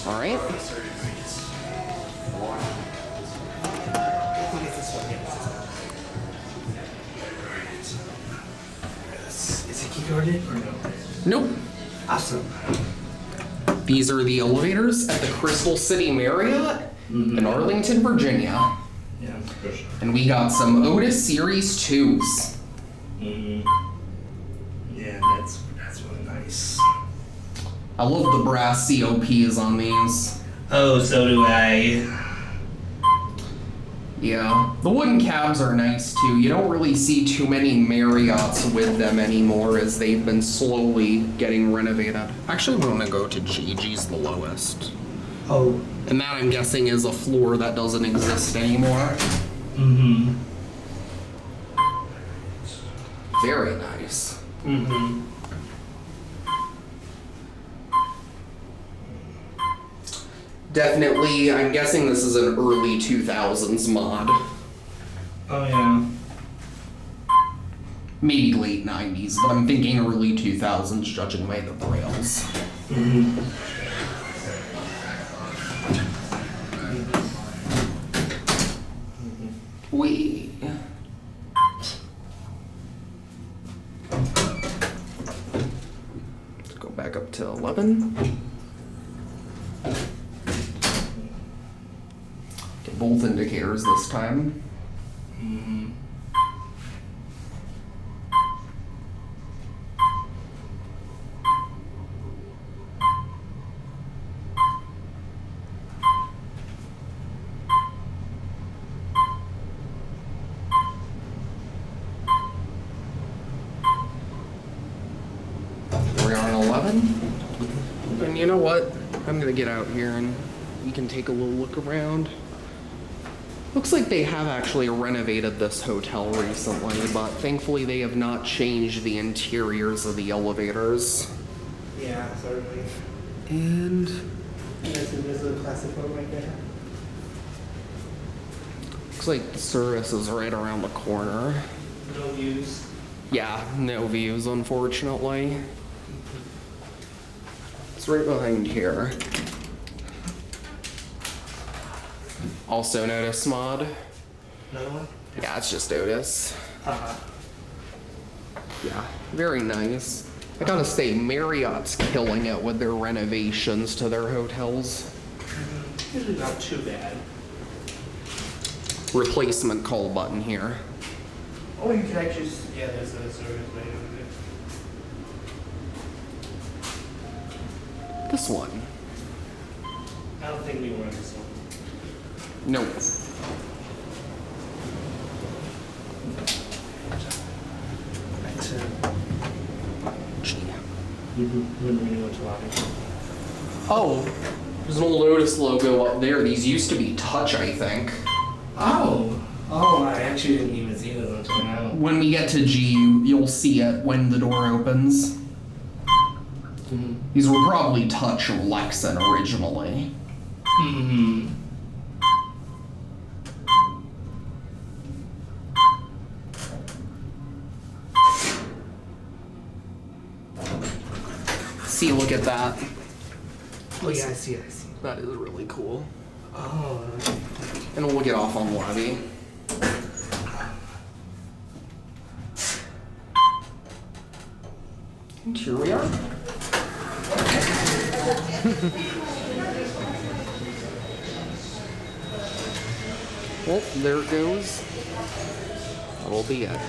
All right. Is it key guarded or no? Nope. Awesome. These are the elevators at the Crystal City Marriott in Arlington, Virginia. Yeah, for sure. And we got some Otis Series 2s. Yeah, that's really nice. I love the brass COPs on these. Oh, so do I. Yeah, the wooden cabs are nice too. You don't really see too many Marriotts with them anymore as they've been slowly getting renovated. Actually, we're gonna go to Gigi's the lowest. Oh. And that, I'm guessing, is a floor that doesn't exist anymore. Very nice. Definitely, I'm guessing this is an early 2000s mod. Oh, yeah. Maybe late 90s, but I'm thinking early 2000s judging by the rails. Wee. Go back up to 11. Get both indicators this time. We're on 11. And you know what? I'm gonna get out here and we can take a little look around. Looks like they have actually renovated this hotel recently, but thankfully they have not changed the interiors of the elevators. Yeah, certainly. And There's a classic one right there. looks like the service is right around the corner. No views. Yeah, no views, unfortunately. It's right behind here. Also an Otis mod. Another one? Yeah, it's just Otis. Yeah, very nice. I gotta say, Marriott's killing it with their renovations to their hotels. Usually not too bad. Replacement call button here. Oh, you can actually, yeah, there's a service right over there. This one. I don't think we want this one. Nope. Back to. Gee. When we go to lobby. Oh, there's an old Otis logo up there. These used to be Touch, I think. Oh, I actually didn't even see those until now. When we get to G, you'll see it when the door opens. These were probably Touch or Lexan originally. See, look at that. Oh yeah, I see. That is really cool. Oh. And we'll get off on the lobby. And here we are. Well, there it goes. That'll be it.